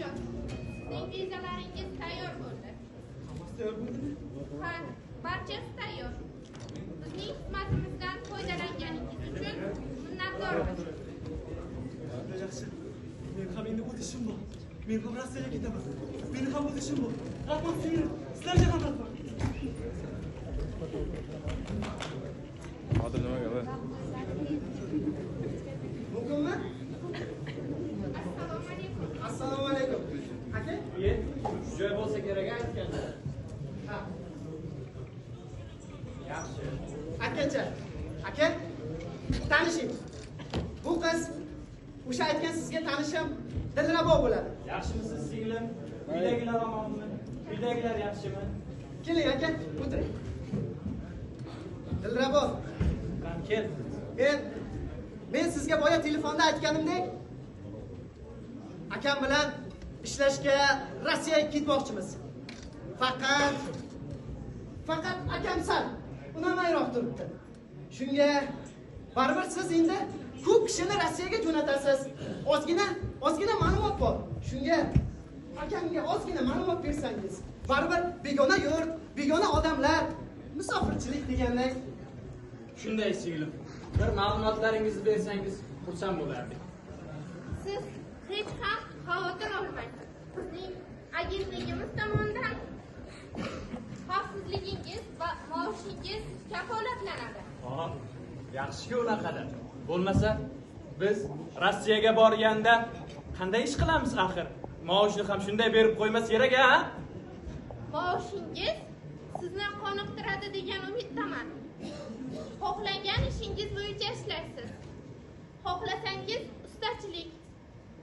Otajon, sizning vizalaringiz tayyor bo'ldi. Hammasi tayyor bo'ldimi? Ha, barchasi tayyor. Bizning xizmatimizdan foydalanganingiz uchun minnatdormiz. Yaxshi. Men ham endi o'tishim bor. Men ham Rossiyaga ketaman. Meni ham o'tishim bor. Rahmat singlim. Sizlarga ham rahmat. Hozir nimaga va? Mumkinmi? Assalomu alaykum. Assalomu alaykum. Aka? Shu joy bo'lsa kerak aytganda. Ha. Yaxshi. Akacha. Aka, tanishing. Bu qiz o'sha aytgan sizga tanishim Dilrabo bo'ladi. Yaxshimisiz singlim? Uydagilar omonmi? Uydagilar yaxshimi? Keling aka, o'tiring. Dilrabo, Qani kel. men sizga boya telefonda aytganimdek, akam bilan ishlashga Rossiyaga ketmoqchimiz. Faqat akam sal unamayroq turibdi. Shunga baribir siz endi ko'p kishini Rossiyaga jo'natasiz. Ozgina ma'lumot bor. Shunga akamga ozgina ma'lumot bersangiz. Baribir begona yurt, begona odamlar, musofirchilik deganday. Shunday singlim. Bir ma'lumotlaringizni bersangiz xursand bo'lardik. Siz hech ham xavotir olmang. Bizning agentligimiz tomonidan xavfsizligingiz va maoshingiz kafolatlanadi. Aha, yaxshi-ku unaqada. Bo'lmasa biz Rossiyaga borganda qanday ish qilamiz axir? Maoshni ham shunday berib qo'ymas kerak-a? Maoshingiz sizni qoniqtiradi degan umiddaman. Xohlagan ishingiz bo'yicha ishlaysiz. Xohlasangiz ustachilik,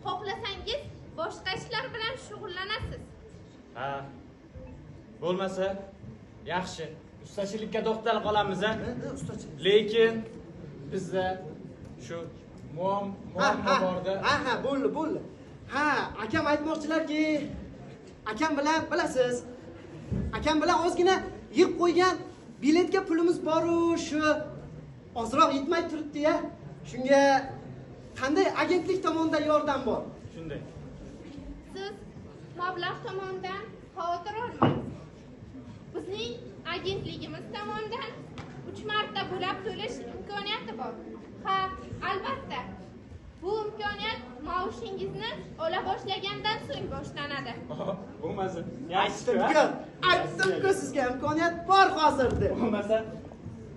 xohlasangiz boshqa ishlar bilan shug'ullanasiz. Ha. Bo'lmasa yaxshi. Ustachilikka to'xtalib qolamiz-a? Ustachilik. Lekin bizda shu muammo borda. Ha, bo'ldi. Ha, akam aytmoqchilarki, akam bilan bilasiz. Akam bilan ozgina yig'ib qo'ygan biletga pulimiz bor-u, shu ozroq yetmay turibdi-ya. Shunga qanday agentlik tomonidan yordam bor? Shunday. Siz mablag' tomonidan xavotir olmang. Bizning agentligimiz tomonidan 3 marta bo'lib to'lash imkoniyati bor. Ha, albatta. Bu imkoniyat maoshingizni ola boshlagandan so'ng boshlanadi. Bo'lmasa, Aytdim-ku sizga imkoniyat bor hozir deb. Bo'lmasa,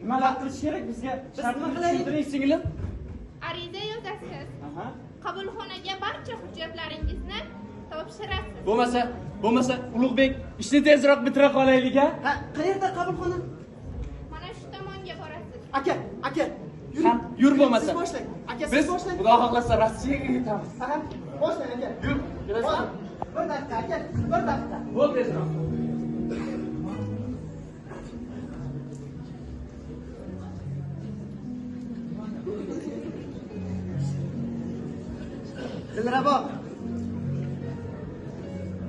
nimalar qilish kerak bizga? Shartni tushuntiring singlim. Ariza yozasiz. Aha. Qabulxonaga barcha hujjatlaringizni topshirasiz. Bo'lmasa, Ulug'bek, ishni tezroq bitira qolaylik-a? Ha, qayerda qabulxona? Mana shu tomonga borasiz. Aka, Yur bo'lmasa. Siz boshlang. Aka, siz Biz boshlang. Xudo xohlasa Rossiyaga ketamiz. Ha, boshlang aka. Yur, kelasan. Bir daqiqa aka, bir daqiqa. Bo'l tezroq.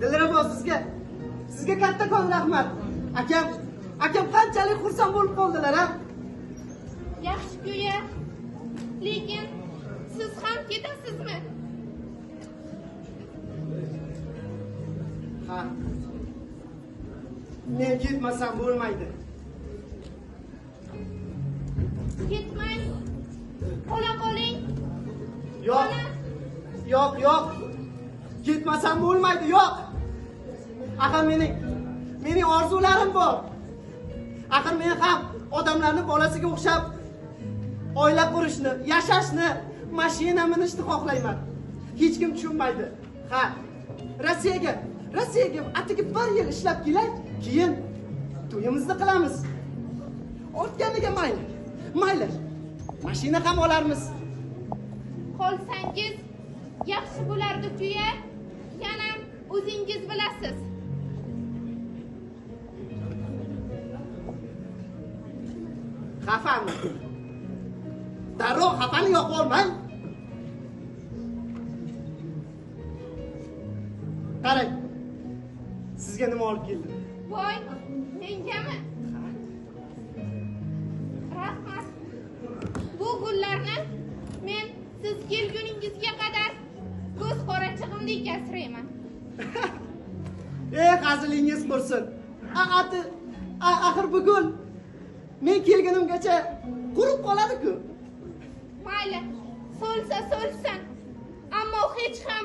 Dilrabo, sizga kattakon rahmat. Akam qanchalik xursand bo'lib qoldilar, ha? Yaxshi-ku-ya. Lekin siz ham ketasizmi? Ha. Men ketmasam bo'lmaydi. Ketmang. Qola qoling. Yo'q. Ketmasam bo'lmaydi, yo'q. Axir mening orzularim bor. Axir men ham odamlarning bolasiga o'xshab oila qurishni, yashashni, mashina minishni xohlayman. Hech kim tushunmaydi. Ha, Rossiyaga atigi 1 yil ishlab kelay, keyin to'yimizni qilamiz. Ortganiga mayli. Mashina ham olarmiz. Qolsangiz yaxshi bo'lardi-ku-ya. Yana o'zingiz bilasiz. Xafami? Darrov xafani yoqib olmang. Qarang. Sizga nima olib keldim? Voy, mengami? Rahmat. Bu gullarni men siz kelguningizga qadar ko'z qorachig'imdek asrayman. Hazilingiz bo'lsin. Axir bugun men kelganimgacha qurib qoladi-ku. Mayli, so'lsa so'lsin. Ammo hech ham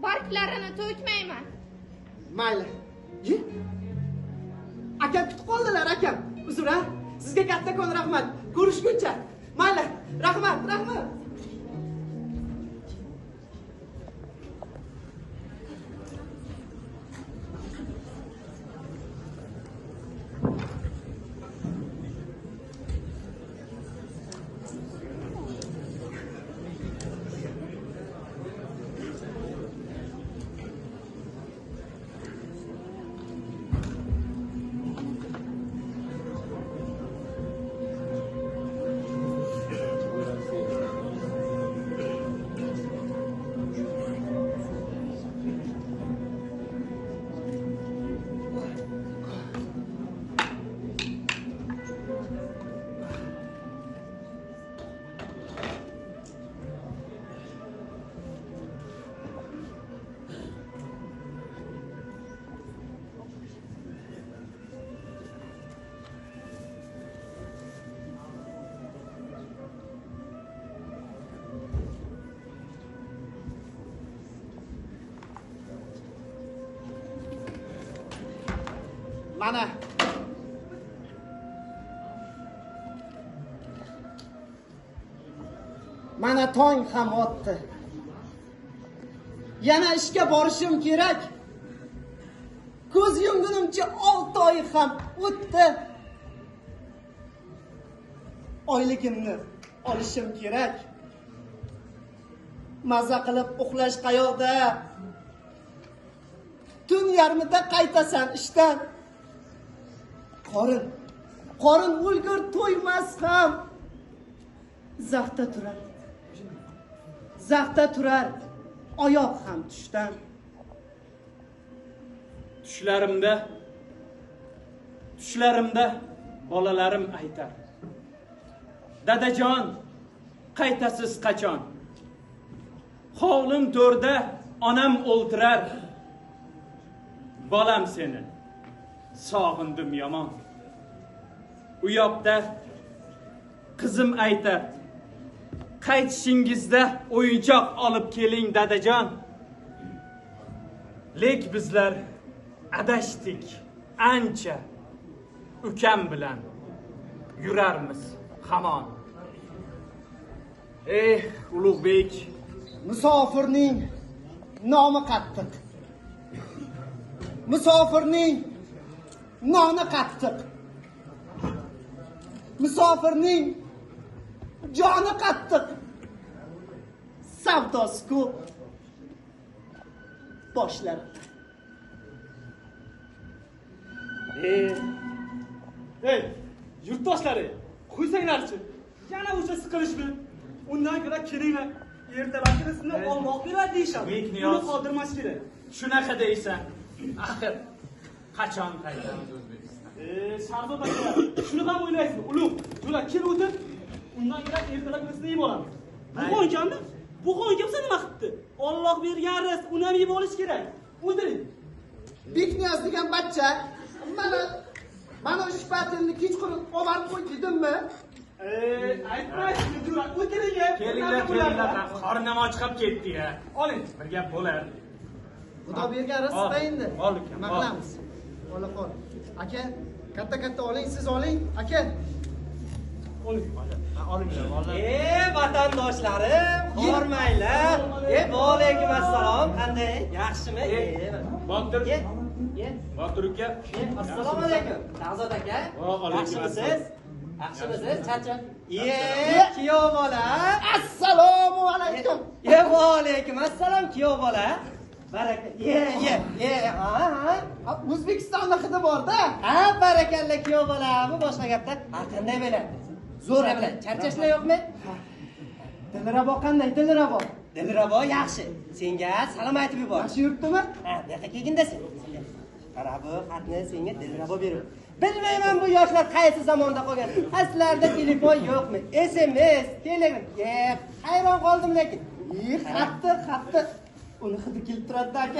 barglarini to'kmayman. Mayli. Akam kutib qoldilar, akam. Uzr-a. Sizga kattakon rahmat. Ko'rishguncha. Mayli, rahmat. Mana tong ham otdi. Yana ishga borishim kerak. Ko'z yumgunimcha 6 oy ham o'tdi. Oyligimni olishim kerak. Maza qilib uxlash qayoqda? Tun yarmida qaytasan ishdan. Qorin o'lgur to'ymas ham. Zaxta turar, oyoq ham tushdan. Tushlarimda bolalarim aytar. Dadajon, qaytasiz qachon? Hovlim to'rda onam o'ltirar. Bolam seni sog'indim yomon. U yoqda qizim aytar. Qaytishingizda o'yinchoq olib keling dadajon. Lek bizlar adashdik ancha. Ukam bilan yurarmiz hamon. Ulug'bek, musofirning nomi qattiq. Musofirning noni qattiq. Musofirning joni qattiq. Savdosi ko'p. Boshlari. Yurtdoshlari, qo'ysanglarchi. Yana o'sha siqilishmi? Undan ko'ra kelinglar. Ertalabki sizni olmoq beradi deysham. Buni qoldirmas kerak. Shunaqa deysan. Axir qachon qaytamiz O'zbekistonga? Shahzoda aka, shuni ham o'ylaysizmi? Ulug', jo'ra kelib o'tib, undan ko'ra ertalabki sizni yeb olamiz. Bu qo'yganmi? Bu qo'ygan bo'lsa nima qilibdi? Alloh bergan rizq, uni ham yeb olish kerak. O'tiring. Bekniyoz degan bachcha mana shu patimni kechqurun olib qo'y dedimmi? Aytmaysiz, jo'ra, o'tiring. Kelinglar. Qornim ochqab ketdi-ya. Oling, bir gap bo'lar. Xudo bergan rizqda endi. Ol ukam. Nima qilamiz? Qol. Aka, katta oling, siz oling, aka. Oling. Olinglar. Vatandoshlarim, hormanglar. Vaalaykum assalom. Qanday? Yaxshimi? Botir. Botir uka. Assalomu alaykum. Shahzod aka. Yaxshimisiz? Chacha. Kuyov bola. Assalomu alaykum. Vaalaykum assalom kuyov bola. Baraka. O'zbekistonda hidi bor-da. Barakalla kuyov bola. Bu boshqa gapda. Qanday bo'ladi? Zo'r bilan. Charchashlar yo'qmi? Dilrabo qanday? Dilrabo. Dilrabo yaxshi. Senga salom aytib yubor. Yaxshi yuribdimi? Bu yoqqa kelganda sen. Qara bu xatni senga Dilrabo berib. Bilmayman bu yoshlar qaysi zamonda qolgan. Aslarda telefon yo'qmi? SMS, Telegram. Hayron qoldim lekin. Xatni. uni hidi kelib turadi aka.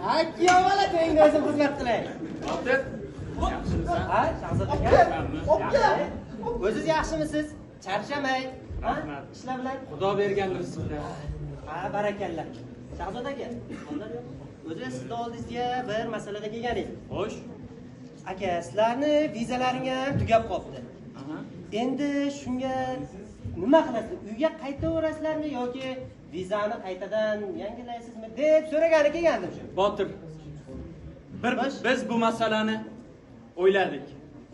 Ha, kuyov bola to'yingda o'zim xizmat qilay. Botir. Yaxshimisan? Ha, Shahzoda aka. O'zingiz yaxshimisiz? Charchamay. Ha? Rahmat. Ishlar bilan. Xudo bergan rizqda. Ha, barakalla. Shahzoda aka, o'zi sizni oldingizga bir masalada kelgan edim. Xo'sh. Aka, sizlarni vizalaring ham tugab qolibdi. Endi shunga nima qilasizlar? Uyga qaytaverasizlarmi yoki vizani qaytadan yangilaysizmi deb so'ragani kelgandim shu. Botir. Biz bu masalani o'yladik.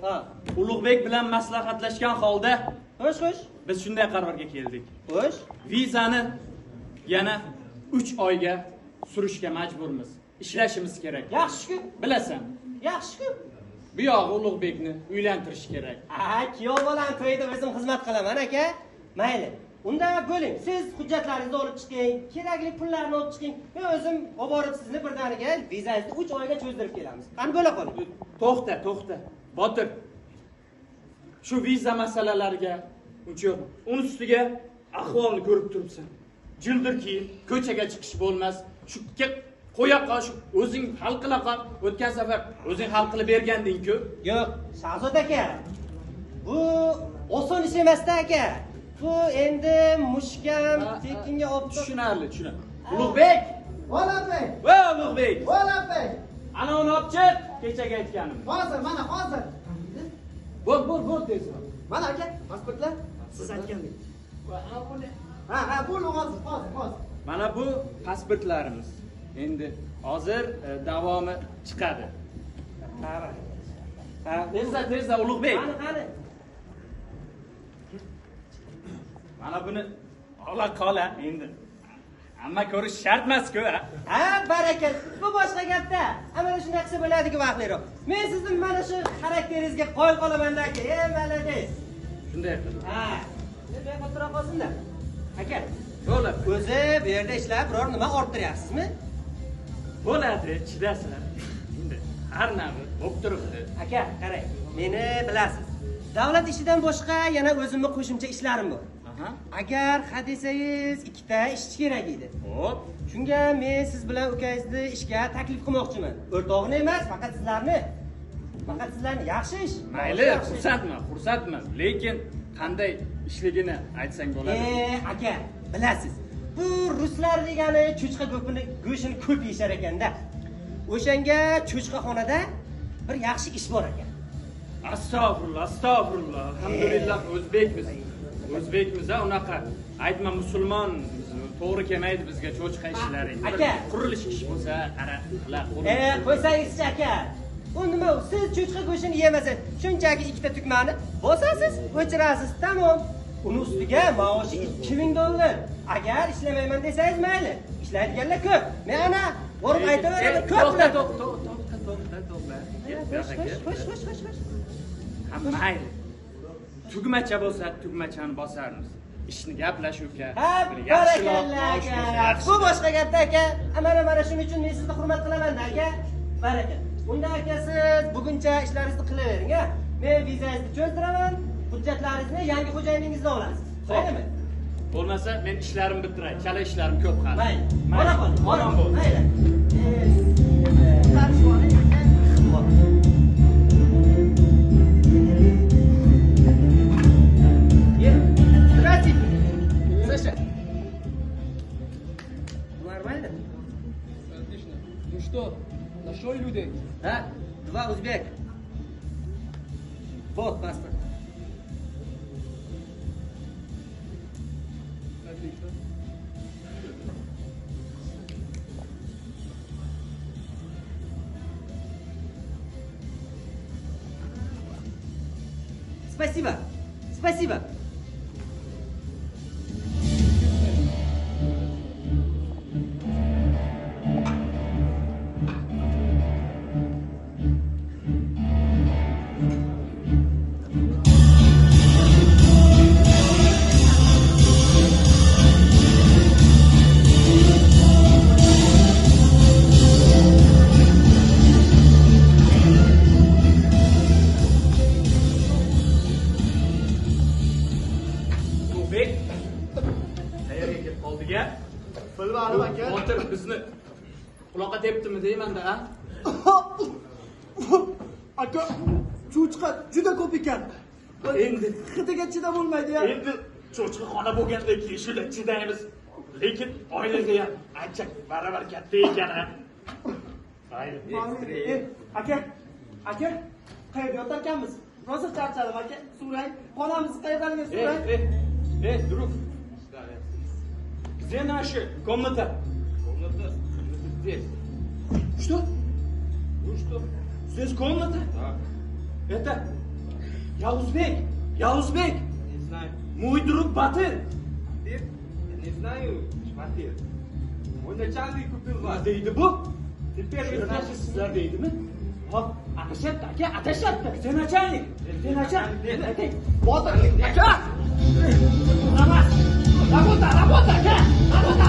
Ha. Ulug'bek bilan maslahatlashgan holda Xo'sh. biz shunday qarorga keldik. Xo'sh. Vizani yana 3 oyga surishga majburmiz. Ishlashimiz kerak. Yaxshi-ku. Bilasan, Yaxshi-ku. bu yoq Ulug'bekni uylantirish kerak. Ha, kuyov bolam to'yida o'zim xizmat qilaman aka. Mayli. Unda bo'ling. Siz hujjatlaringizni olib chiqing, kerakli pullarni olib chiqing. Men o'zim olib borib sizni birdaniga vizangizni 3 oyga cho'zdirib kelamiz. Qani bo'la qoling. To'xta. Botir. Shu viza masalalariga uncha uni ustiga ahvolni ko'rib turibsan. Jildirki, ko'chaga chiqish bo'lmas. Shu qo'ya qol, o'zing hal qila qol. O'tgan safar o'zing hal qilib berganding-ku. Yo'q, Shahzoda aka. Bu oson ish emas-da aka. Bu endi mushkam tekinga olib Tushunarli. Ulug'bek! Volanbek. Va Ulug'bek! Volanbek. Ana uni olib chiq, kechaga aytganim. Hozir, mana hozir. Bo'l tezroq. Mana aka, pasportlar siz aytgandek. Ha, bu hozir. Mana bu pasportlarimiz. Endi hozir davomi chiqadi. Ha, Tezda Ulug'bek. qani. Mana buni ola qola endi. Hamma ko'rish shart emas-ku, ha? Ha, barakat. Bu boshqa gapda. Ammo shunday qilsa bo'ladiku vaqtliroq. Men sizni mana shu xarakteringizga qoyil qolaman aka. Malades. Shunday qil. Ha. Nima qilib qolsinlar? Aka, Bo'ladi. o'zi bu yerda ishlab biror nima orttiryapsizmi? Bo'ladi, chidasizlar. Endi har navi bo'lib turibdi. Aka, qarang. Meni bilasiz. Davlat ishidan boshqa yana o'zimning qo'shimcha ishlarim bor. Agar hadesangiz ikkita ishchi kerak edi. Xo'p. Shunga men siz bilan ukangizni ishga taklif qilmoqchiman. O'rtog'ini emas, faqat sizlarni. Yaxshi ish. Mayli, xursandman. Lekin qanday ishligini aytsang bo'ladi. Aka, bilasiz. Bu ruslar degani cho'chqa go'shini ko'p yeyishar ekanda. O'shanga cho'chqaxonada bir yaxshi ish bor ekan. Astag'firullah. Alhamdulillah O'zbekmiz, unaqa. Aytma musulmon, to'g'ri kelmaydi bizga cho'chqa ishlari. Aka, qurilish ish bo'lsa, qara, qilar. qo'ysangizchi aka. U nima, siz cho'chqa go'shini yemasangiz, shunchaki ikkita tugmani bosasiz, o'chirasiz, tamom. Uni ustiga maoshi $2000. Agar ishlamayman desangiz mayli. Ishlaydiganlar ko'p. Men ana borib aytaveraman, ko'plar. To'xta. Xo'sh. Mayli. Tugmacha bo'lsa, tugmachani bosarmiz. Ishni gaplashuvga. Ha, barakalla. Bu boshqa gapda aka. Mana shuning uchun men sizni hurmat qilaman aka. Baraka. Unda aka siz buguncha ishlaringizni qilavering, ha? Men vizangizni cho'zdiraman, hujjatlaringizni yangi xo'jayiningizni olasiz. To'g'rimi? Bo'lmasa men ishlarimni bitiray. Chala ishlarim ko'p hali. Mayli. Omon bo'l. Mayli. Нормально? Отлично. Ну что, нашел людей? Да, 2 узбек. Вот паспорт. Отлично. Спасибо. Bilmadim aka. Botir bizni quloqqa tepdimi deyman-da, ha? Aka, cho'chqa juda ko'p ekan. Endi Hitiga chidab bo'lmaydi-ya. endi cho'chqa xona bo'lgandan keyin shunda chidaymiz. Lekin oilaga ham ancha baravar katta ekan-a. Aka, qayerda yotarkanmiz? Rosa charchadim aka. So'rang, xonamizni qayerdaligini so'rang. Duruk. Где наши? Комната. Комната здесь. Что? Ну что? Здесь комната? Да. Это я узбек. Не знаю. Мой друг Батыр. Не знаю, Батыр. Он начальник купил вас. Deydi bu? Теперь вы Sizlar знаете. sizlar deydimi? Hop, atashatdi aka, atashatdi. Sen nachalnik. Sen nachalnik. Botir aka. Ramas. Работа, aka. Работа.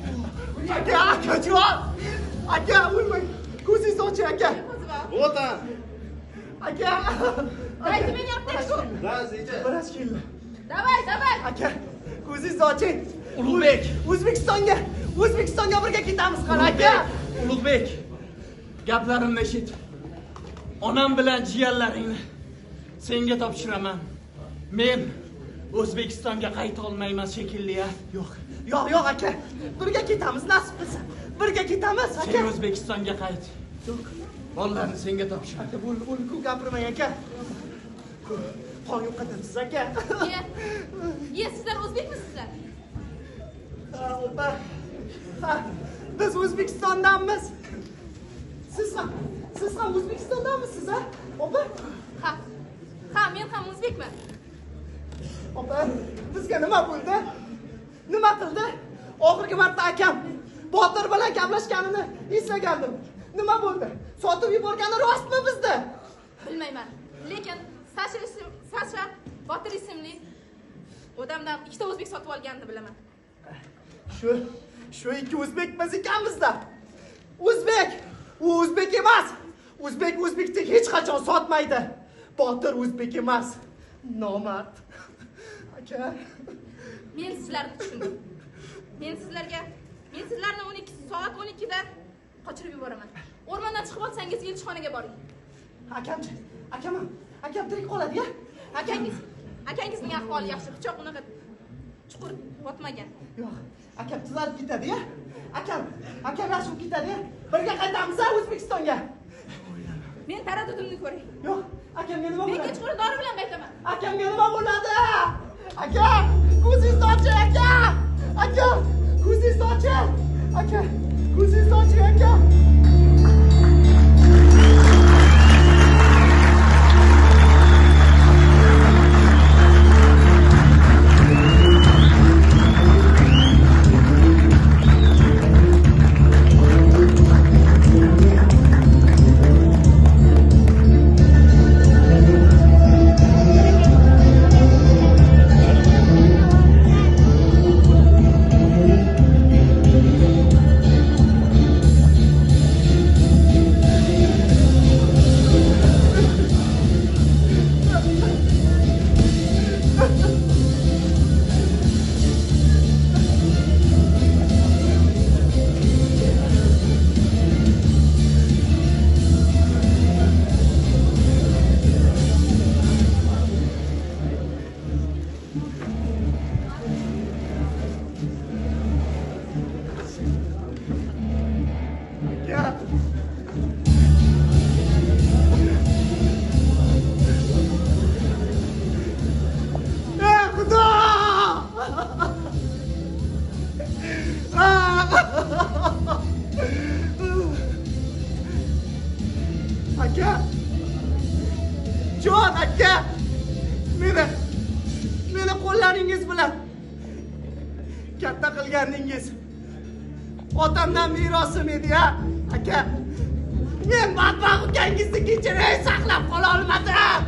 Aka, javob. Aka, o'lmang. Ko'zingizni oching, aka. Botan. Aka. Dайте меня аптечку. Да, сейчас. Biroz keldi. Давай. Aka, ko'zingizni oching. Ulug'bek, O'zbekistonga birga ketamiz qani, aka. Ulug'bek, gaplarimni eshit. Onam bilan jiyanlaringni senga topshiraman. Men O'zbekistonga qayta olmayman shekilli-ya. Yo'q, aka. Birga ketamiz, nasib qilsa. Birga ketamiz, aka. Sen O'zbekistonga qayt. Bollarni senga topshiraman. Aka, bo'ldi, gapirmang, aka. Qon yo'qotasiz, aka. Sizlar o'zbekmisizlar? Opa. Biz O'zbekistondanmiz. Siz ham O'zbekistondanmisiz, ha? Opa. Ha, men ham o'zbekman. Opa, bizga nima bo'ldi? Nima qildi? Oxirgi marta akam Botir bilan gaplashganini eslagandim. Nima bo'ldi? Sotib yuborgani rostmi bizni? Bilmayman. Lekin Sasha Botir ismli odamdan ikkita o'zbek sotib olganini bilaman. Shu ikki o'zbek biz ekanmiz-da. O'zbek, u o'zbek emas. O'zbekdek hech qachon sotmaydi. Botir o'zbek emas. Nomard. Aka, Men sizlarni tushundim. Men sizlarni 12 soat 12 da qochirib yuboraman. O'rmondan chiqib olsangiz elchixonaga boring. akam tirik qoladi-ya. Akangizning ahvoli yaxshi, pichoq unaqa chuqur botmagan. Yo'q, akam tuzalib ketadi-ya. Akam yaxshi bo'lib ketadi-ya. Birga qaytamiz O'zbekistonga. Men taraddudimni ko'ring. Yo'q, akamga nima Men bo'ladi? kechqurun dori bilan qaytaman. Akamga nima bo'ladi? Aka, ko'zingizni oching, aka. Aka, ko'zingizni oching. Aka, ko'zingizni oching, aka. Aka! Jon aka! Meni qo'llaringiz bilan katta qilganingiz otamdan merosim edi-ya, aka. Men badbaxt ukangizni kechiray saqlab qola olmadim.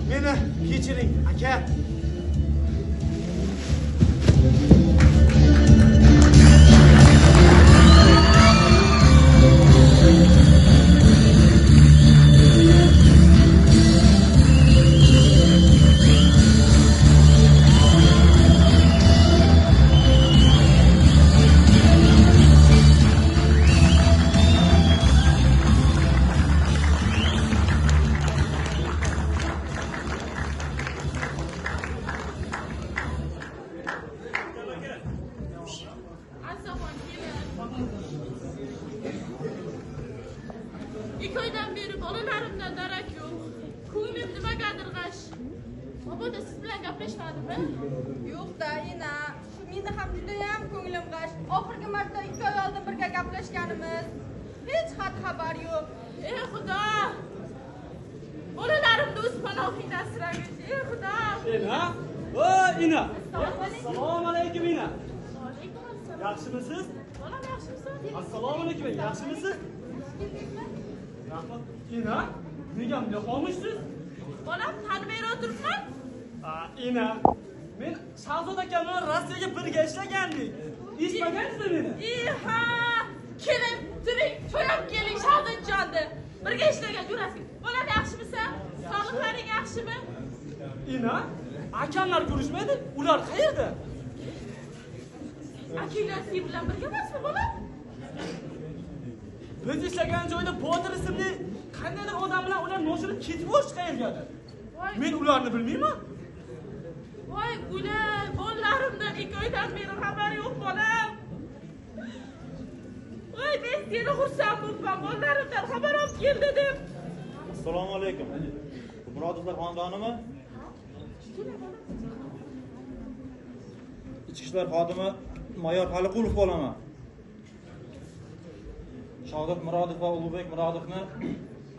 Meni kechiring, aka. İki aydan beri balalarimdan darak yok. Ko'nglim nimagadir g'ash. Mabodo siz bilan gaplashmadimmi? Yo'q da, ina. Shu meni ham judayam ko'nglim g'ash. Oxirgi marta 2 oy oldin birga gaplashganimiz. Hech xabar yo'q. Ey Xudo! Bolalarimni o'z panohingda asragin. Ey Xudo! Ina? Voy, Ina. Assalomu alaykum. Assalomu alaykum, Ina. Alaykum assalom. Yaxshimisiz? Bolam yaxshimisan? Assalomu alaykum, yaxshimisiz? Rahmat. Ina, nega bunday qolmishsiz? Bolam tanimay o'tiribman. Ina, men Shahzod akam bilan Rossiyaga birga ishlagandik. Eshitmagansiz meni? Iha! Kelin, turing, to'yib keling Shahzodjonni. Birga ishlagan yurasiz. Bolam yaxshimisan? Sog'liqlaring yaxshimi? Ina, akamlar ko'rishmaydi. Ular qayerda? Akanglar sen bilan birga emasmi, bolam? Biz ishlagan joyda Botir ismli qandaydir odam bilan ular noshirib ketib o'tishdi qayergadir. Men ularni bilmayman. Voy, ular, bolalarimdan 2 oydan beri xabar yo'q, bolam. Voy, men seni xursand bo'libman, bolalarimdan xabar olib keldi deb. Assalomu alaykum. Murodovlar xonadonimi? Ichki ishlar xodimi mayor Xaliqulov bo'laman. Shodot Murodov va Ulug'bek Murodovni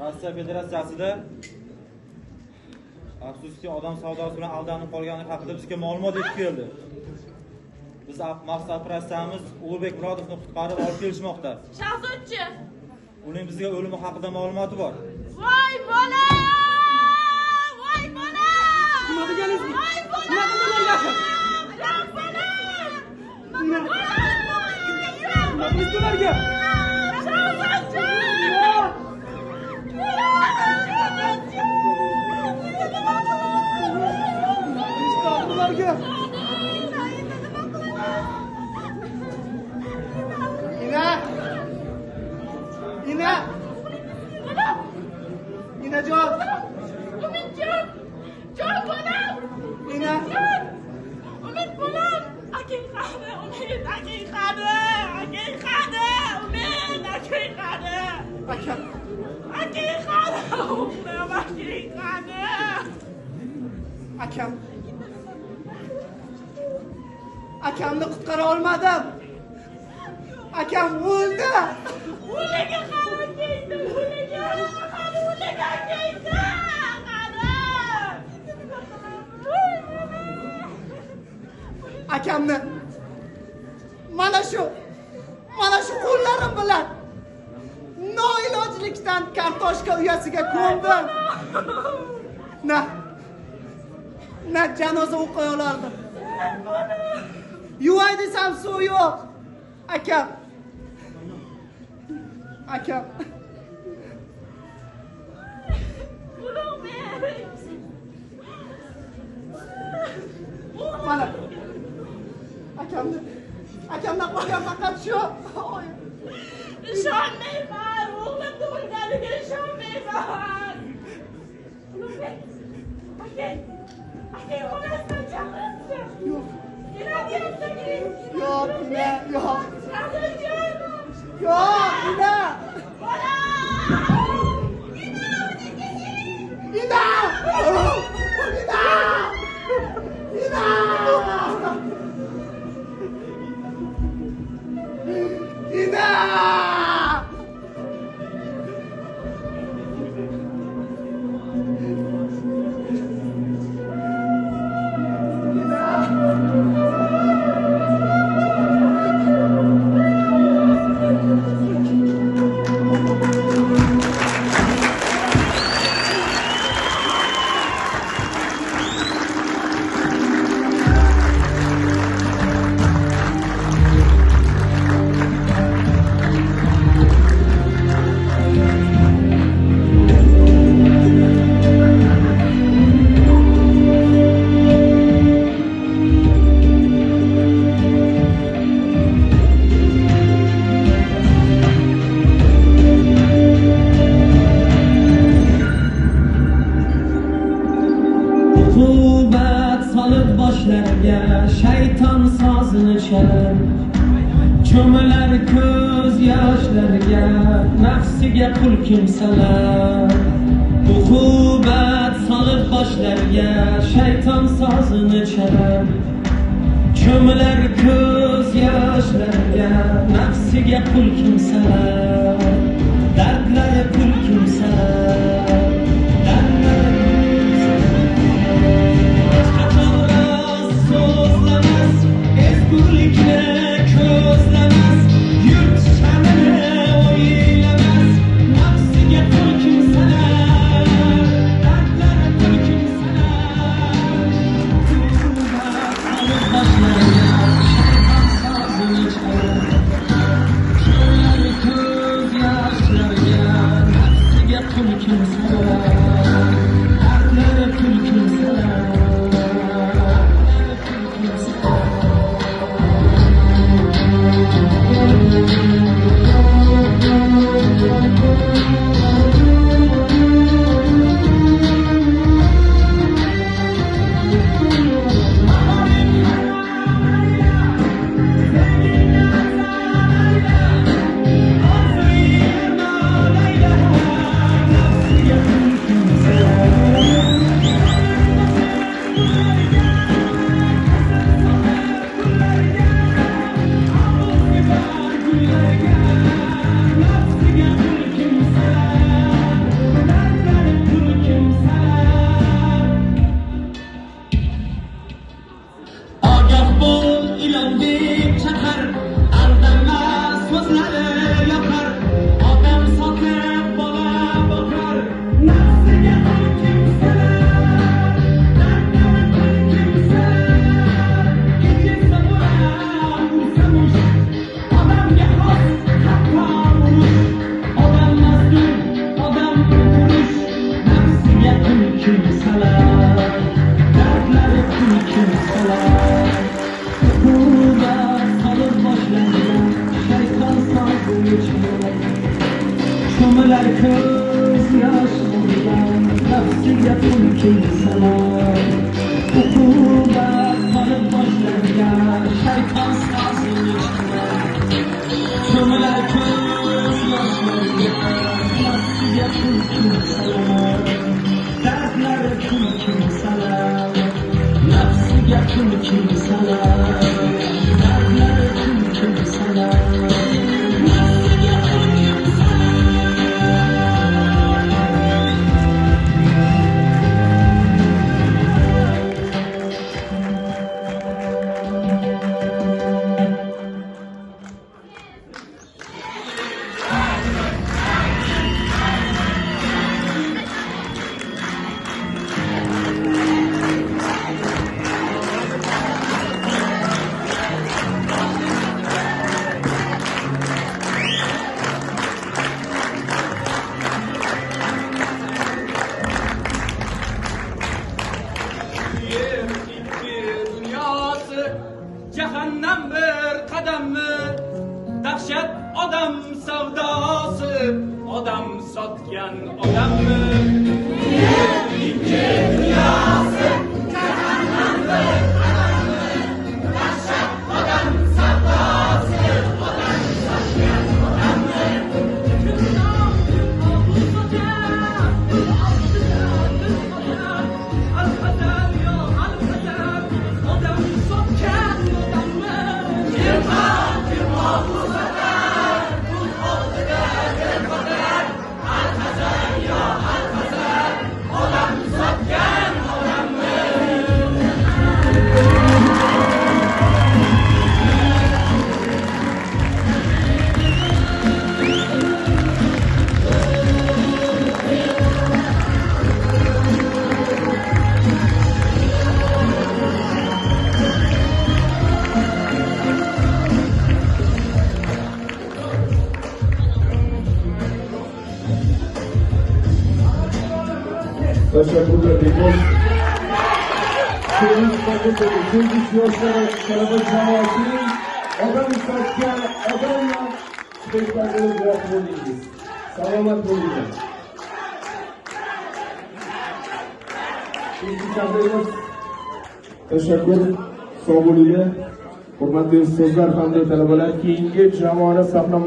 Rossiya Federatsiyasida afsuski odam savdosi bilan aldanib qolgani haqida bizga ma'lumot yetib keldi. Biz maxsus operatsiyamiz Ulug'bek Murodovni qutqarib olib kelishmoqda. Shahzodchi. Uning bizga o'limi haqida ma'lumoti bor. Voy, bolam! Voy, bolam! Nima deganingiz? Voy, bolam! Nima deganingiz? Bolam, bolam! Nima qilisizlarga? Shahzodchi! Ularga. Ina! Inajon! Umidjon! Jon bolam! Ina! Umid bolam! Akang qani? Umid, akang qani? Akang qani? Umid, akang qani? Akam! Akang qani? Umid, akang qani? Akam! Akamni qutqara olmadim. Akam o'ldi. O'liga qani keldi? O'liga qani? O'liga keldi? Akamni mana shu qo'llarim bilan noilojlikdan kartoshka uyasiga ko'mdim. Na janoza o'qiy olardim. Yuvay desam suv yo'q. Akam. Mana akamdan qolgan faqat shu. Ishonmayman, o'g'lim tug'ilganiga ishonmayman. Akang onasidan chaqiribdi. Yo'q, Keladiyapti. yo'q, Ina, yo'q. Shahzodjon! Yo'q, Ina. Ina! shayton sozini chalar, cho'milar ko'z yoshlarga, nafsiga qul kimsalar. Uqubat solib boshlarga, shayton sozini chalar, cho'milar ko'z yoshlarga, nafsiga qul kimsalar. Dardlari qul kimsalar. Teşekkür ediyoruz. Şehrin bakımdaki tüm yoshlar talaba jamoasining odam satgan odamlar spektaklini yaratib bo'ldingiz. Salomat bo'linglar. Ikkinchi tabriklar. Teşekkür. sog' bo'ling. Hurmatli ustozlar hamda talabalar, keyingi jamoani sahna